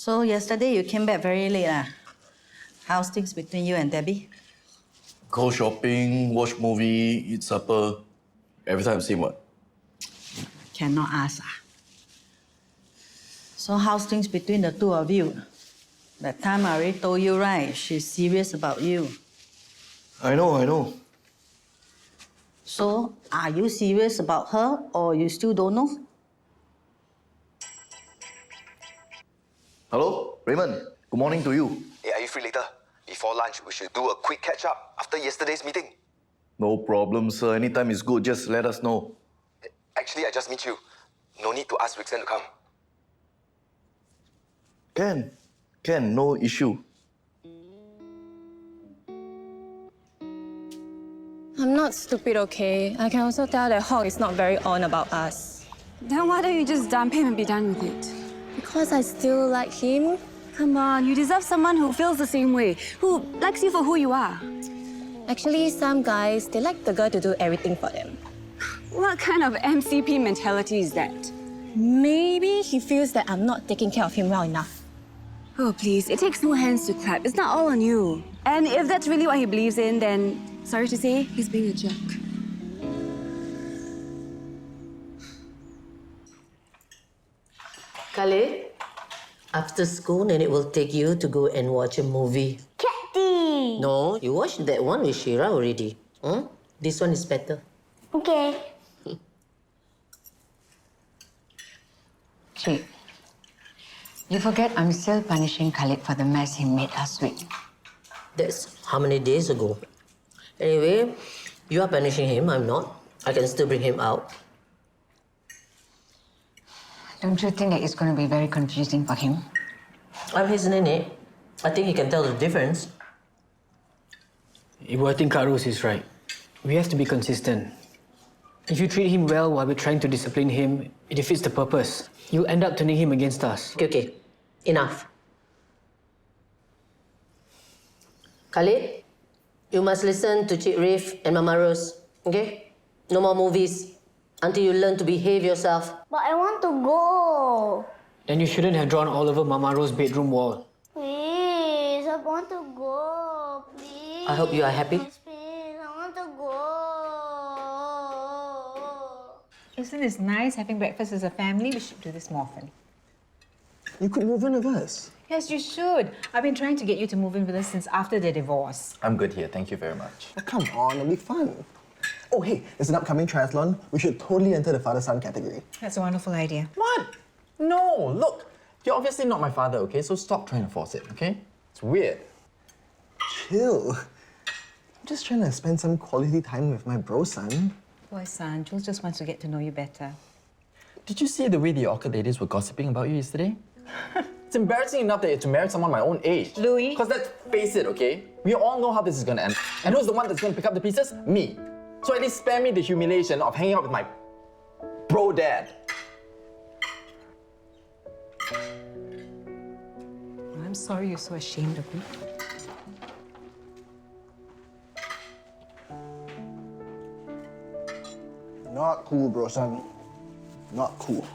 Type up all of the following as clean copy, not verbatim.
So yesterday you came back very late. How's things between you and Debbie? Go shopping, watch movie, eat supper. Every time same what? Cannot ask. So how's things between the two of you? That time I already told you, right? She's serious about you. I know. So, are you serious about her or you still don't know? Hello, Raymond. Good morning to you. Hey, are you free later? Before lunch, we should do a quick catch-up after yesterday's meeting. No problem, sir. Anytime is good. Just let us know. Actually, I just meet you. No need to ask Rickson to come. Can, no issue. I'm not stupid, okay? I can also tell that Hock is not very on about us. Then why don't you just dump him and be done with it? Because I still like him. Come on, you deserve someone who feels the same way, who likes you for who you are. Actually, some guys, they like the girl to do everything for them. What kind of MCP mentality is that? Maybe he feels that I'm not taking care of him well enough. Oh, please, it takes no hands to clap. It's not all on you. And if that's really what he believes in, then, sorry to say, he's being a jerk. Khaled, after school, Nenek will take you to go and watch a movie. Catty! No, you watched that one with Shira already. This one is better. Okay. Cik, you forget I'm still punishing Khaled for the mess he made last week. That's how many days ago. Anyway, you are punishing him, I'm not. I can still bring him out. Don't you think that it's going to be very confusing for him? I'm his Nenek. I think he can tell the difference. Ibu, I think Kak Ros is right. We have to be consistent. If you treat him well while we're trying to discipline him, it defeats the purpose. You'll end up turning him against us. Okay. Enough. Khaled, you must listen to Cik Rif and Mama Rose, okay? No more movies until you learn to behave yourself. But I want to go. Then you shouldn't have drawn all over Mama Rose's bedroom wall. Please, I want to go. Please. I hope you are happy. Please, I want to go. Isn't it nice having breakfast as a family? We should do this more often. You could move in with us. Yes, you should. I've been trying to get you to move in with us since after the divorce. I'm good here, thank you very much. Oh, come on, it'll be fun. Oh, hey, there's an upcoming triathlon. We should totally enter the father-son category. That's a wonderful idea. What? No, look. You're obviously not my father, okay? So stop trying to force it, okay? It's weird. Chill. I'm just trying to spend some quality time with my bro, son. Boy, son, Jules just wants to get to know you better. Did you see the way the Orchid ladies were gossiping about you yesterday? It's embarrassing enough that you have to marry someone my own age. Louis? Because let's face it, okay? We all know how this is gonna end. And who's the one that's gonna pick up the pieces? Me. So at least spare me the humiliation of hanging out with my bro dad. I'm sorry you're so ashamed of me. Not cool, bro, son. Not cool.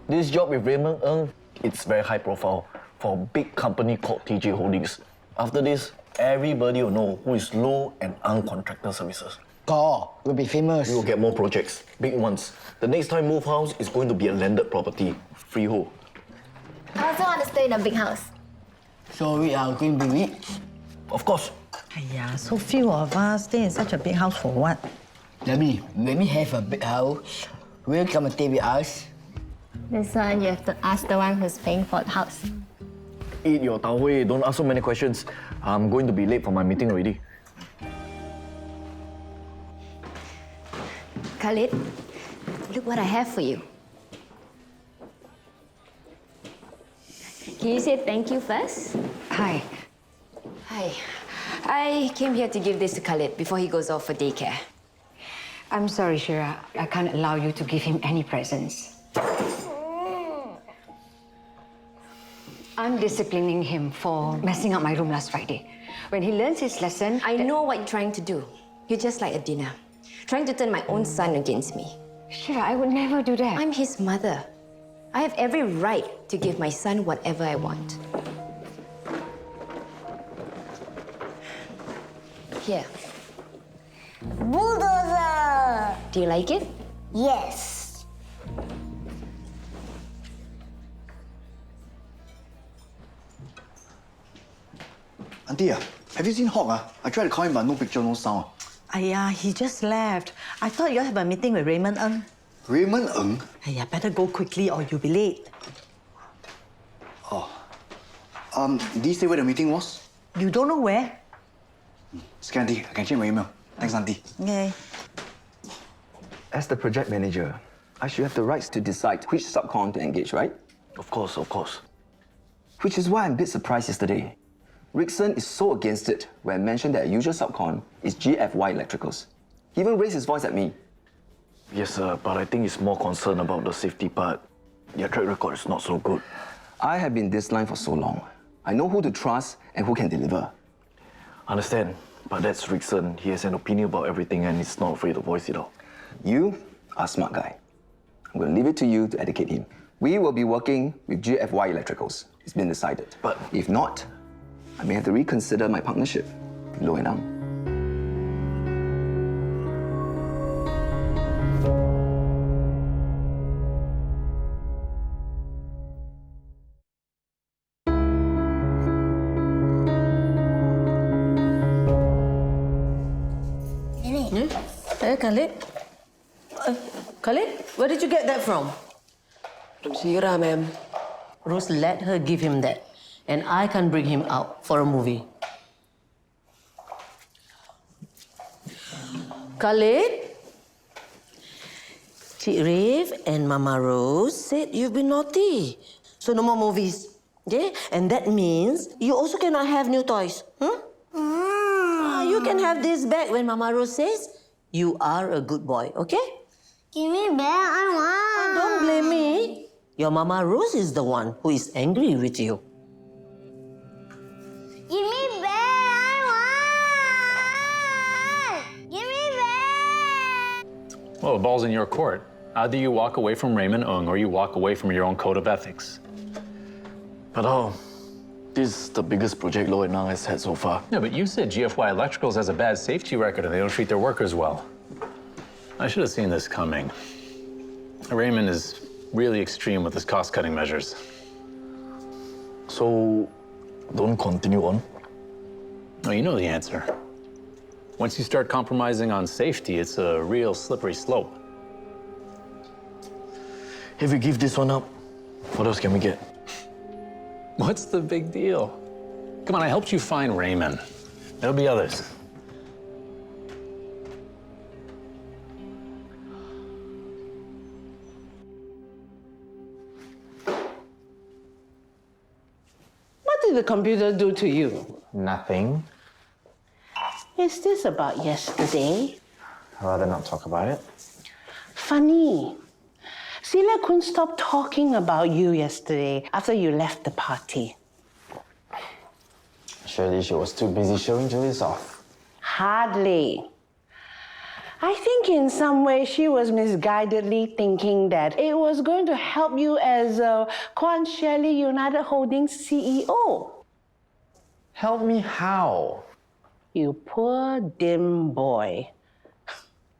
This job with Raymond it's very high profile for a big company called TJ Holdings. After this, everybody will know who is low and uncontractor services. God, we'll be famous. We will get more projects, big ones. The next time move house is going to be a landed property, freehold. I also want to stay in a big house. So we are going to be rich. Of course. Aiya, so few of us stay in such a big house for what? Debbie, when we have a big house, will you come and stay with us? This one, you have to ask the one who's paying for the house. Eat your tau hui, don't ask so many questions. I'm going to be late for my meeting already. Khaled, look what I have for you. Can you say thank you first? Hi. Hi. I came here to give this to Khaled before he goes off for daycare. I'm sorry, Shira. I can't allow you to give him any presents. I'm disciplining him for messing up my room last Friday. When he learns his lesson... I know what you're trying to do. You're just like Adina, trying to turn my own son against me. Shira, I would never do that. I'm his mother. I have every right to give my son whatever I want. Here. Bulldozer! Do you like it? Yes. Auntie, have you seen Hock? I tried to call him, but no picture, no sound. Ayah, he just left. I thought you have a meeting with Raymond Ng. Raymond Ng? Ayah, better go quickly or you'll be late. Did he say where the meeting was? You don't know where? Scan, Auntie. I can check my email. Thanks, Auntie. Okay. As the project manager, I should have the rights to decide which subcon to engage, right? Of course, of course. Which is why I'm a bit surprised yesterday. Rickson is so against it when I mentioned that a usual subcon is GFY Electricals. He even raised his voice at me. Yes, sir, but I think he's more concerned about the safety part. Your track record is not so good. I have been this line for so long. I know who to trust and who can deliver. Understand, but that's Rickson. He has an opinion about everything and he's not afraid to voice it out. You are a smart guy. I'm going to leave it to you to educate him. We will be working with GFY Electricals. It's been decided. But if not, I may have to reconsider my partnership with Lo and Ang. Hey, Khaled. Khaled, where did you get that from? From Sira, ma'am. Rose let her give him that, and I can't bring him out for a movie. Khaled, Cik Rif and Mama Rose said you've been naughty, so no more movies, okay? And that means you also cannot have new toys, You can have this back when Mama Rose says you are a good boy, okay? Give me back, I want. Don't blame me. Your Mama Rose is the one who is angry with you. Give me back, I want. Give me back. Well, the ball's in your court. Either you walk away from Raymond Ng or you walk away from your own code of ethics. But this is the biggest project Lo and Ang has had so far. Yeah, but you said GFY Electricals has a bad safety record and they don't treat their workers well. I should have seen this coming. Raymond is really extreme with his cost-cutting measures. So, don't continue on? No, you know the answer. Once you start compromising on safety, it's a real slippery slope. If we give this one up, what else can we get? What's the big deal? Come on, I helped you find Raymond. There'll be others. What did the computer do to you? Nothing. Is this about yesterday? I'd rather not talk about it. Funny. Celia couldn't stop talking about you yesterday after you left the party. Surely she was too busy showing Julius off. Hardly. I think in some way she was misguidedly thinking that it was going to help you as Quan Shelley United Holdings CEO. Help me how? You poor dim boy.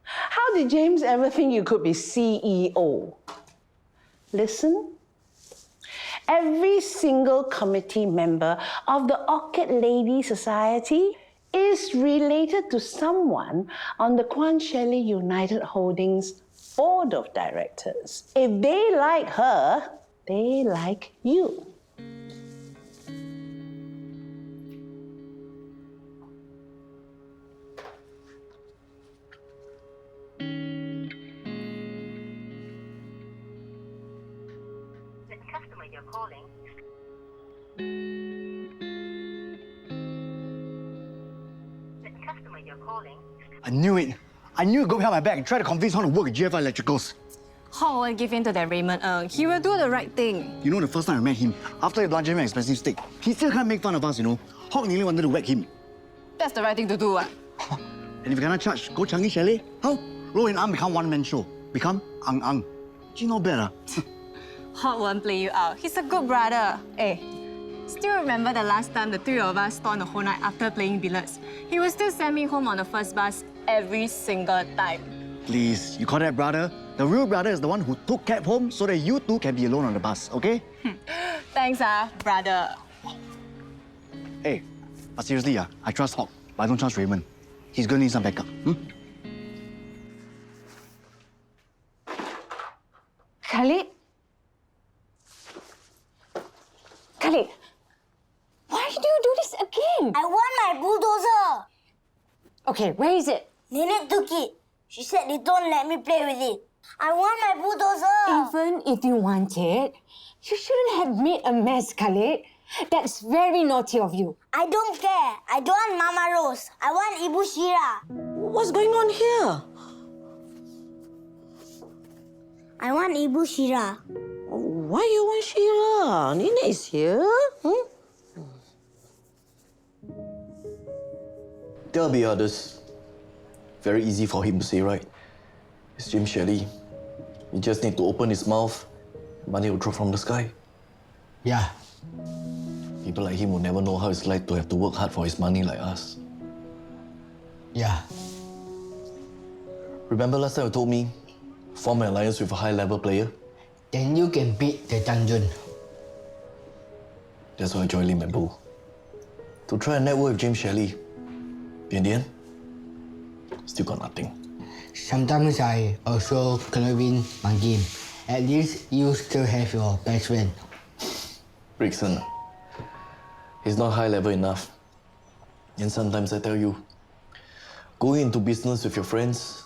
How did James ever think you could be CEO? Listen. Every single committee member of the Orchid Lady Society is related to someone on the Quan Shelley United Holdings Board of Directors. If they like her, they like you. I knew it. I knew you'd go behind my back and try to convince her to work with GFI Electricals. Hock won't give in to that Raymond Ng. He will do the right thing. You know, the first time I met him, after he bludgeoned me an expensive steak, he still can't make fun of us, you know. Hock nearly wanted to whack him. That's the right thing to do. And if you cannot charge, go Changi Chalet. How? Lo and Ang become one-man show. Become Ang Ang. Gee, not bad, Hock won't play you out. He's a good brother. Hey, still remember the last time the three of us stoned the whole night after playing billiards? He would still send me home on the first bus every single time. Please, you call that brother? The real brother is the one who took cab home so that you two can be alone on the bus, okay? Thanks, brother. Hey, but seriously, I trust Hock, but I don't trust Raymond. He's gonna need some backup. Khaled? Khaled, why do you do this again? I want my bulldozer. Okay, where is it? Nenek took it. She said they don't let me play with it. I want my bulldozer. Even if you want it, you shouldn't have made a mess, Khaled. That's very naughty of you. I don't care. I don't want Mama Rose. I want Ibu Shira. What's going on here? I want Ibu Shira. Why you want Shira? Nina is here. There'll be others. Very easy for him to say, right? It's Jim Shelley. He just need to open his mouth, money will drop from the sky. Yeah. People like him will never know how it's like to have to work hard for his money like us. Yeah. Remember last time you told me, form an alliance with a high-level player? Then you can beat the dungeon. That's why I joined Lim and Boo. To try and network with James Shelley. In the end, still got nothing. Sometimes I also cannot win my game. At least you still have your best friend. Rickson. He's not high level enough. And sometimes I tell you, going into business with your friends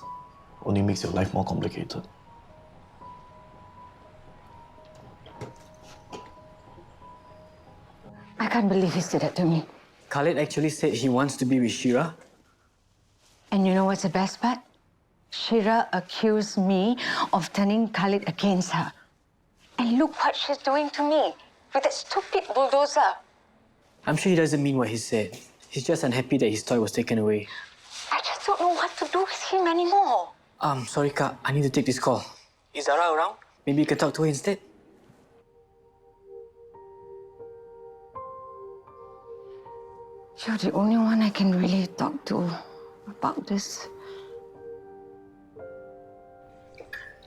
only makes your life more complicated. I can't believe he said that to me. Khaled actually said he wants to be with Shira. And you know what's the best part? Shira accused me of turning Khaled against her. And look what she's doing to me with that stupid bulldozer. I'm sure he doesn't mean what he said. He's just unhappy that his toy was taken away. I just don't know what to do with him anymore. Sorry, Kak. I need to take this call. Is Zara around? Maybe you can talk to her instead? You're the only one I can really talk to about this.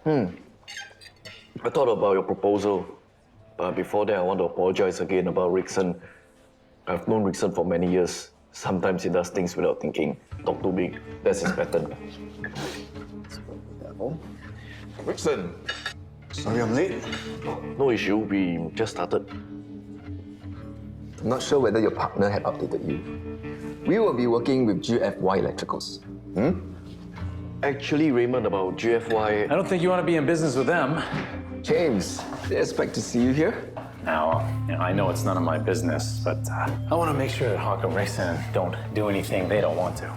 I thought about your proposal, but before that I want to apologize again about Rickson. I've known Rickson for many years. Sometimes he does things without thinking. Talk too big. That's his pattern. Rickson. Sorry I'm late. No issue, we just started. I'm not sure whether your partner had updated you. We will be working with GFY Electricals. Actually, Raymond, about GFY... I don't think you want to be in business with them. James, they expect to see you here. Now, I know it's none of my business, but I want to make sure that Hock and Rickson don't do anything they don't want to.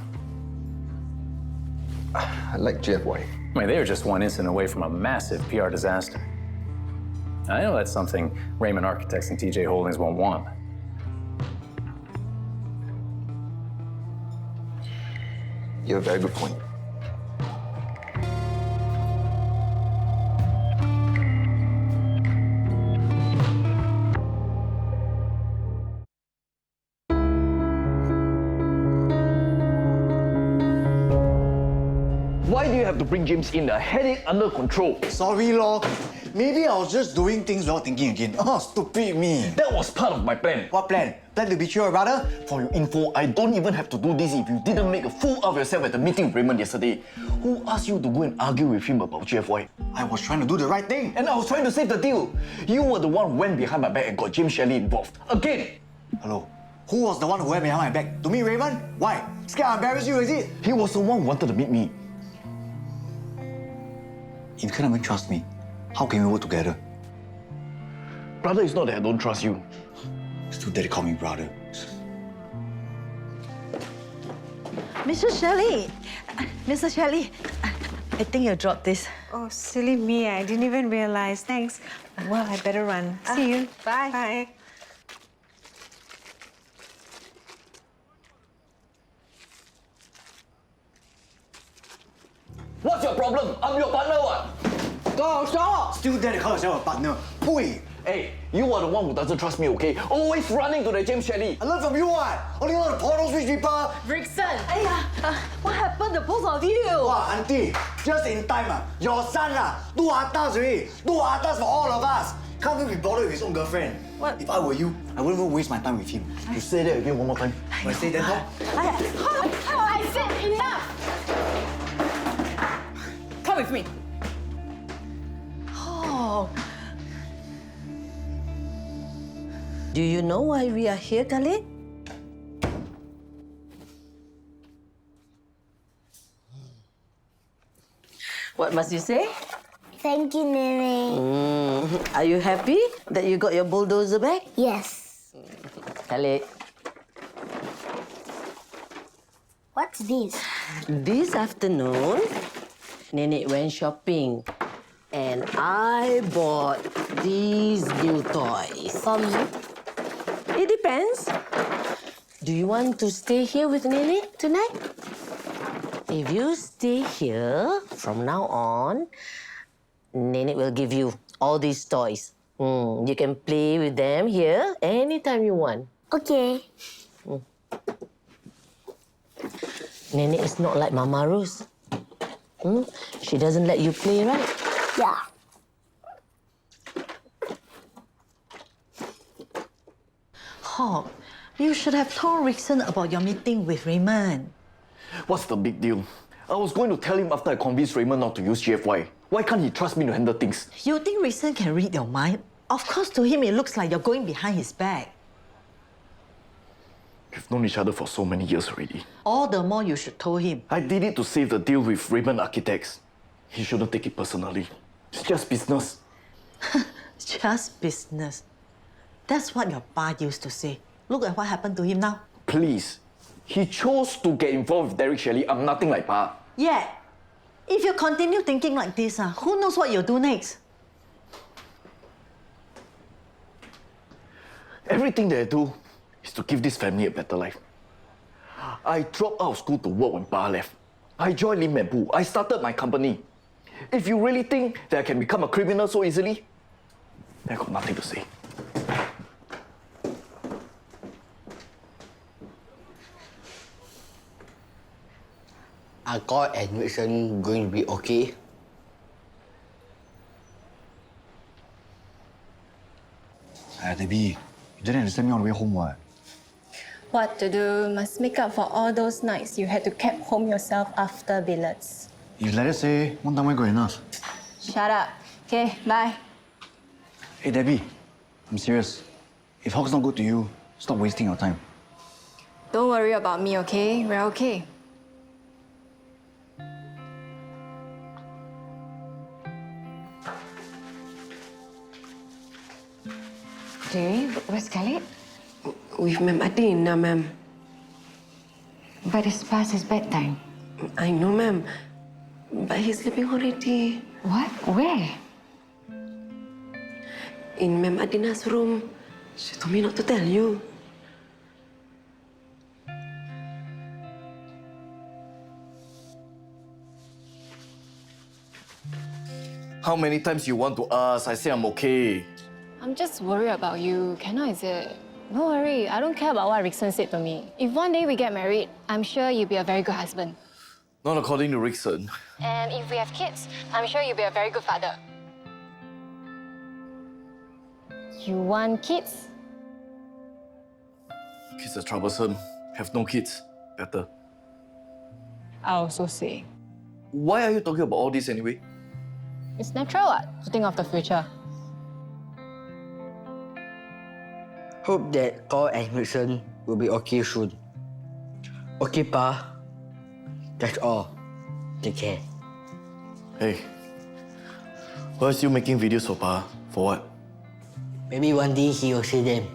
I like GFY. I mean, they are just one incident away from a massive PR disaster. I know that's something Raymond Architects and TJ Holdings won't want. You have a very good point. Why do you have to bring James in? I had it under control. Sorry, lor. Maybe I was just doing things without thinking again. Oh, stupid me. That was part of my plan. What plan? Plan to betray your brother? For your info, I don't even have to do this if you didn't make a fool of yourself at the meeting with Raymond yesterday. Who asked you to go and argue with him about GFY? I was trying to do the right thing. And I was trying to save the deal. You were the one who went behind my back and got James Shelley involved. Again! Hello? Who was the one who went behind my back? To me, Raymond? Why? Scared I embarrass you, is it? He was the one who wanted to meet me. If you can't even trust me, how can we work together? Brother, it's not that I don't trust you. Still dare to call me brother. Mr. Shelley, Mr. Shelley, I think you dropped this. Oh, silly me. I didn't even realize. Thanks. Well, I better run. See you. Bye. Bye. What's your problem? I'm your partner, what? Still there to call yourself a partner. Pui! Hey, you are the one who doesn't trust me, okay? Always running to the James Shelley. I learned from you what? Only know the portals rich people. Rickson! What happened to both of you? Wow, auntie, just in time your son do atas already. Do atas for all of us. Can't even be bothered with his own girlfriend. What? If I were you, I wouldn't even waste my time with him. You say that again one more time. If I say that, I said enough! Come with me. Oh, Do you know why we are here, Khaled? What must you say? Thank you, Nene. Are you happy that you got your bulldozer back? Yes. Khaled, What's this? this afternoon, Nenek went shopping and I bought these new toys. For me? It depends. Do you want to stay here with Nenek tonight? If you stay here from now on, Nenek will give you all these toys. You can play with them here anytime you want. Okay. Nenek is not like Mama Rose. She doesn't let you play, right? Yeah. Hock, you should have told Rickson about your meeting with Raymond. What's the big deal? I was going to tell him after I convinced Raymond not to use GFY. Why can't he trust me to handle things? You think Rickson can read your mind? Of course, to him it looks like you're going behind his back. We've known each other for so many years already. All the more you should tell him. I did it to save the deal with Raymond Architects. He shouldn't take it personally. It's just business. Just business. That's what your pa used to say. Look at what happened to him now. Please. He chose to get involved with Derek Shelley. I'm nothing like Pa. Yeah. If you continue thinking like this, who knows what you'll do next? Everything that I do is to give this family a better life. I dropped out of school to work when Pa left. I joined Lim and Boo. I started my company. If you really think that I can become a criminal so easily, I got nothing to say. Are God and Rickson going to be okay? Debbie, you didn't understand me on the way home, what? What to do? Must make up for all those nights you had to cab home yourself after billets. If let us say, one time I got enough. Shut up. Okay, bye. Hey, Debbie, I'm serious. If Hock's not good to you, stop wasting your time. Don't worry about me, okay? We're okay. Dewi, where's Khaled? With Ma'am Adina, ma'am. But it's past his bedtime. I know, ma'am. But he's sleeping already. What? Where? In Ma'am Adina's room. She told me not to tell you. How many times you want to ask? I say I'm okay. I'm just worried about you. Cannot, is it? Don't worry. I don't care about what Rickson said to me. If one day we get married, I'm sure you'll be a very good husband. Not according to Rickson. And if we have kids, I'm sure you'll be a very good father. You want kids? Kids are troublesome. Have no kids. Better. I also say. Why are you talking about all this anyway? It's natural to think of the future. Hope that God and Rickson will be okay soon. Okay, Pa. That's all. Take care. Hey, why are you making videos for Pa? For what? Maybe one day he will see them.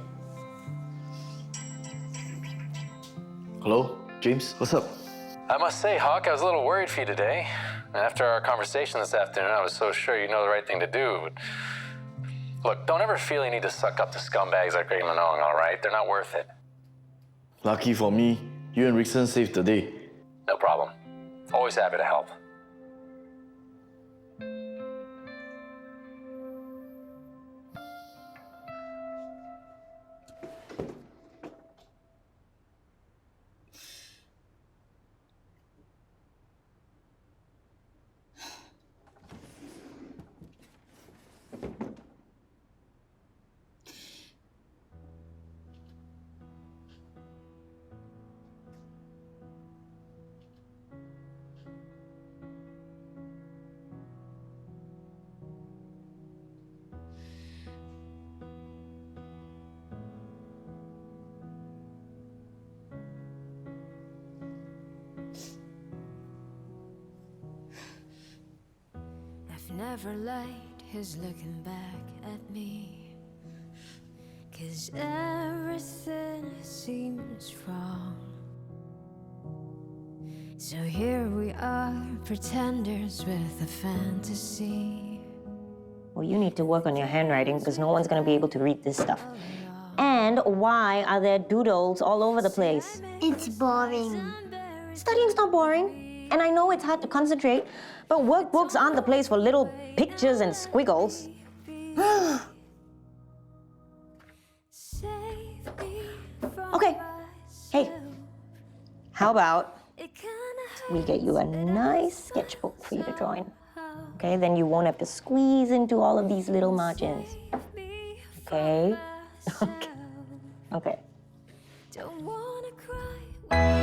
Hello? James? What's up? I must say, Hock, I was a little worried for you today. After our conversation this afternoon, I was so sure you know the right thing to do. Look, don't ever feel you need to suck up to scumbags like Raymond, all right? They're not worth it. Lucky for me, you and Rickson saved the day. No problem. Always happy to help. never late, he's looking back at me. 'Cause everything seems wrong. So here we are, pretenders with a fantasy. Well, you need to work on your handwriting because no one's going to be able to read this stuff. And why are there doodles all over the place? It's boring. Studying's not boring. And I know it's hard to concentrate, but workbooks aren't the place for little pictures and squiggles. Okay. Hey, how about we get you a nice sketchbook for you to draw in? Okay, then you won't have to squeeze into all of these little margins. Okay? Okay. Don't wanna cry.